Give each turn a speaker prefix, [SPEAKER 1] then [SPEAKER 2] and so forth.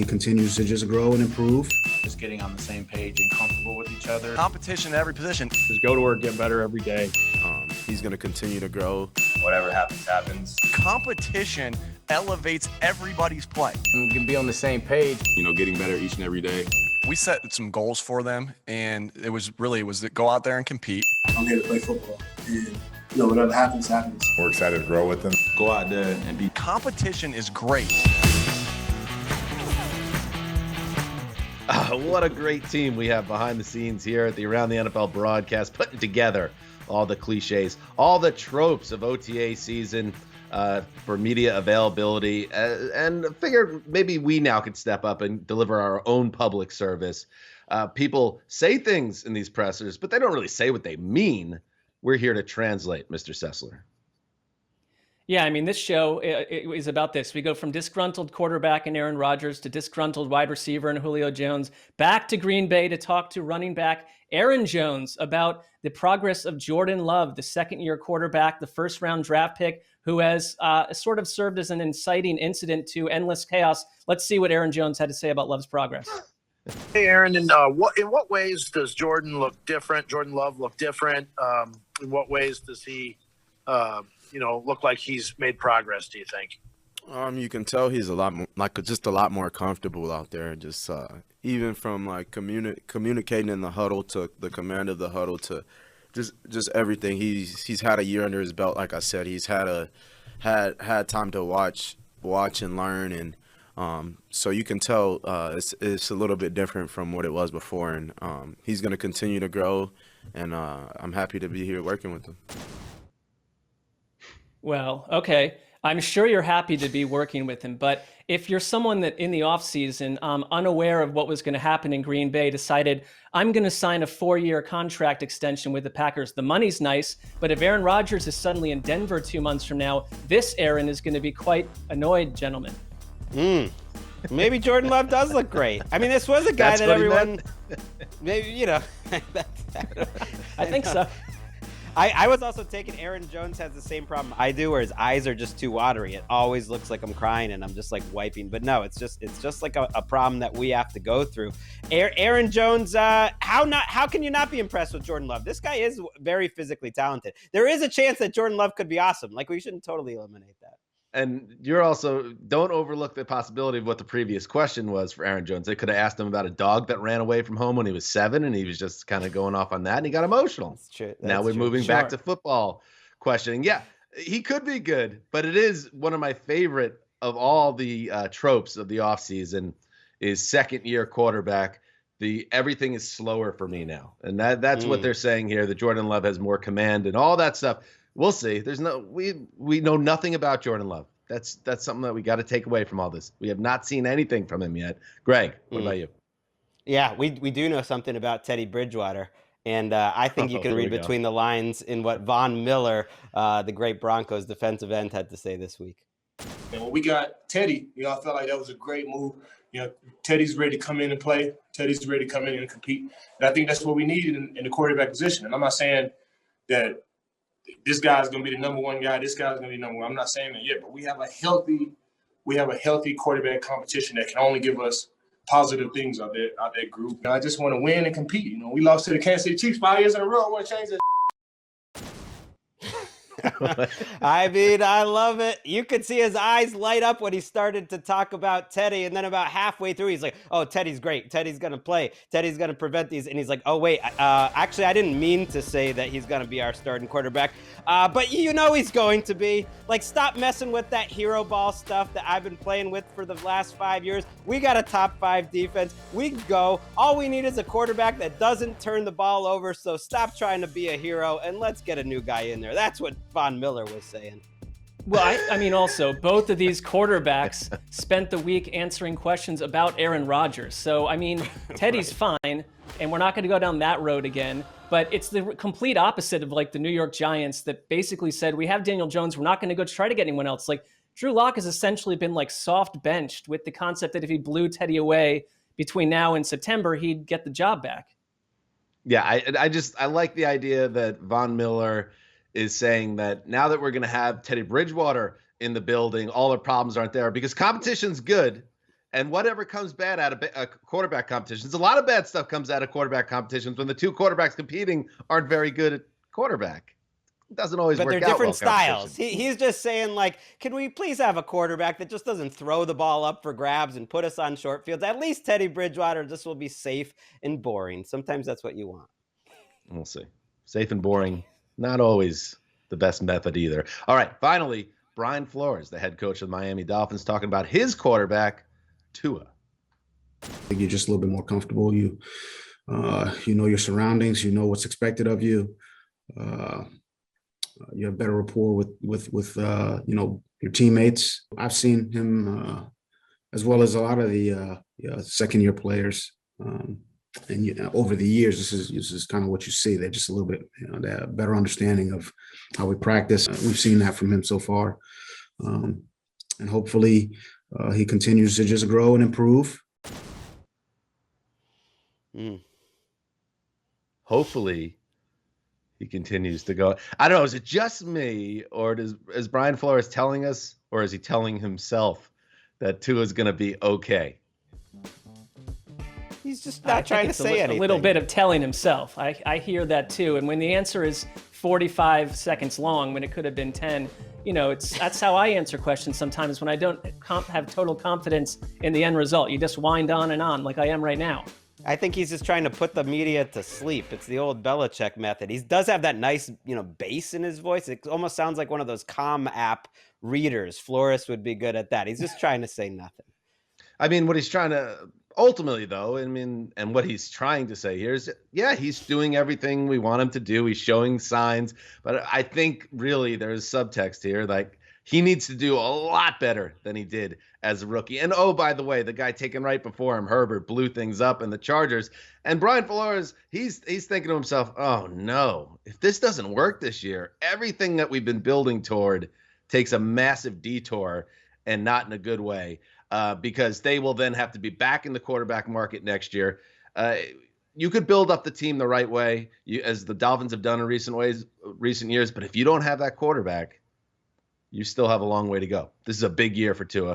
[SPEAKER 1] he continues to just grow and improve.
[SPEAKER 2] Just getting on the same page and comfortable with each other.
[SPEAKER 3] Competition at every position.
[SPEAKER 4] Just go to work, get better every day.
[SPEAKER 5] He's going to continue to grow.
[SPEAKER 2] Whatever happens, happens.
[SPEAKER 3] Competition elevates everybody's play.
[SPEAKER 6] We can be on the same page.
[SPEAKER 4] Getting better each and every day.
[SPEAKER 3] We set some goals for them, and it was to go out there and compete.
[SPEAKER 7] I'm here to play football, and whatever happens, happens.
[SPEAKER 8] We're excited to grow with them.
[SPEAKER 2] Go out there and be.
[SPEAKER 3] Competition is great.
[SPEAKER 9] What a great team we have behind the scenes here at the Around the NFL broadcast, putting together all the cliches, all the tropes of OTA season for media availability, and figured maybe we now could step up and deliver our own public service. People say things in these pressers, but they don't really say what they mean. We're here to translate, Mr. Sessler.
[SPEAKER 10] Yeah, I mean, this show it is about this. We go from disgruntled quarterback and Aaron Rodgers to disgruntled wide receiver and Julio Jones, back to Green Bay to talk to running back Aaron Jones about the progress of Jordan Love, the second-year quarterback, the first-round draft pick, who has sort of served as an inciting incident to endless chaos. Let's see what Aaron Jones had to say about Love's progress.
[SPEAKER 11] Hey, Aaron, in what ways does Jordan Love look different? In what ways does he look like he's made progress, do you think?
[SPEAKER 5] You can tell he's a lot more comfortable out there. Just even from communicating in the huddle to the command of the huddle to just everything. He's had a year under his belt. Like I said, he's had time to watch and learn, and so you can tell it's a little bit different from what it was before. And he's going to continue to grow, and I'm happy to be here working with him.
[SPEAKER 10] Well, okay. I'm sure you're happy to be working with him, but if you're someone that in the offseason, unaware of what was going to happen in Green Bay, decided, I'm going to sign a 4-year contract extension with the Packers. The money's nice, but if Aaron Rodgers is suddenly in Denver 2 months from now, this Aaron is going to be quite annoyed, gentlemen.
[SPEAKER 6] Maybe Jordan Love does look great. I mean, this was a guy that everyone, maybe,
[SPEAKER 10] I think so.
[SPEAKER 6] I was also taking Aaron Jones has the same problem I do, where his eyes are just too watery. It always looks like I'm crying and I'm just like wiping. But no, it's just like a problem that we have to go through. Aaron Jones, how can you not be impressed with Jordan Love? This guy is very physically talented. There is a chance that Jordan Love could be awesome. Like, we shouldn't totally eliminate that.
[SPEAKER 9] And you're also, don't overlook the possibility of what the previous question was for Aaron Jones. They could have asked him about a dog that ran away from home when he was 7, and he was just kind of going off on that, and he got emotional.
[SPEAKER 6] That's true.
[SPEAKER 9] Now we're moving back to football questioning. Yeah, he could be good, but it is one of my favorite of all the tropes of the offseason is second-year quarterback. Everything is slower for me now, and that's what they're saying here, that Jordan Love has more command and all that stuff. We'll see. We know nothing about Jordan Love. That's something that we got to take away from all this. We have not seen anything from him yet. Greg, what about you?
[SPEAKER 6] Yeah, we do know something about Teddy Bridgewater, and I think you can read between the lines in what Von Miller, the great Broncos defensive end, had to say this week.
[SPEAKER 7] And when we got Teddy, I felt like that was a great move. Teddy's ready to come in and play. Teddy's ready to come in and compete. And I think that's what we need in the quarterback position. And I'm not saying that this guy's going to be the number one guy. This guy's going to be number one. I'm not saying that yet, but we have a healthy quarterback competition that can only give us positive things out that group. I just want to win and compete. We lost to the Kansas City Chiefs 5 years in a row. I want to change that.
[SPEAKER 6] I mean, I love it. You could see his eyes light up when he started to talk about Teddy, and then about halfway through, he's like, oh, Teddy's great. Teddy's going to play. Teddy's going to prevent these. And he's like, oh, wait, actually, I didn't mean to say that he's going to be our starting quarterback. But he's going to be. Like, stop messing with that hero ball stuff that I've been playing with for the last 5 years. We got a top 5 defense. We can go. All we need is a quarterback that doesn't turn the ball over. So stop trying to be a hero, and let's get a new guy in there. That's what Von Miller was saying.
[SPEAKER 10] Well, I mean, also, both of these quarterbacks spent the week answering questions about Aaron Rodgers. So, I mean, Teddy's fine, and we're not going to go down that road again. But it's the complete opposite of, like, the New York Giants that basically said, we have Daniel Jones, we're not going to go try to get anyone else. Like, Drew Lock has essentially been, like, soft benched with the concept that if he blew Teddy away between now and September, he'd get the job back.
[SPEAKER 9] Yeah, I like the idea that Von Miller is saying that now that we're going to have Teddy Bridgewater in the building, all the problems aren't there because competition's good. And whatever comes bad out of quarterback competitions, a lot of bad stuff comes out of quarterback competitions when the two quarterbacks competing aren't very good at quarterback. It doesn't always
[SPEAKER 6] But
[SPEAKER 9] work
[SPEAKER 6] they're
[SPEAKER 9] out
[SPEAKER 6] different
[SPEAKER 9] well,
[SPEAKER 6] styles.
[SPEAKER 9] competition.
[SPEAKER 6] He's just saying, like, can we please have a quarterback that just doesn't throw the ball up for grabs and put us on short fields? At least Teddy Bridgewater, this will be safe and boring. Sometimes that's what you want.
[SPEAKER 9] We'll see. Safe and boring, not always the best method either. All right, finally, Brian Flores, the head coach of the Miami Dolphins, talking about his quarterback, Tua.
[SPEAKER 1] I think you're just a little bit more comfortable. You know your surroundings. You know what's expected of you. You have better rapport with your teammates. I've seen him as well as a lot of the second year players, and over the years, this is kind of what you see. They're just a little bit they have a better understanding of how we practice. We've seen that from him so far, and hopefully he continues to just grow and improve.
[SPEAKER 9] Hopefully he continues to go. I don't know. Is it just me, or is Brian Flores telling us, or is he telling himself that Tua is going to be okay?
[SPEAKER 6] He's just not trying to say anything.
[SPEAKER 10] A little bit of telling himself. I hear that too. And when the answer is 45 seconds long, when it could have been 10, that's how I answer questions sometimes when I don't have total confidence in the end result. You just wind on and on like I am right now.
[SPEAKER 6] I think he's just trying to put the media to sleep. It's the old Belichick method. He does have that nice, bass in his voice. It almost sounds like one of those comm app readers. Flores would be good at that. He's just trying to say nothing.
[SPEAKER 9] I mean, what he's trying to ultimately, though, and what he's trying to say here is, yeah, he's doing everything we want him to do. He's showing signs, but I think really there's subtext here. Like, he needs to do a lot better than he did as a rookie. And oh, by the way, the guy taken right before him, Herbert, blew things up in the Chargers. And Brian Flores, he's thinking to himself, oh no, if this doesn't work this year, everything that we've been building toward takes a massive detour, and not in a good way, because they will then have to be back in the quarterback market next year. You could build up the team the right way, as the Dolphins have done in recent years, but if you don't have that quarterback, you still have a long way to go. This is a big year for Tua,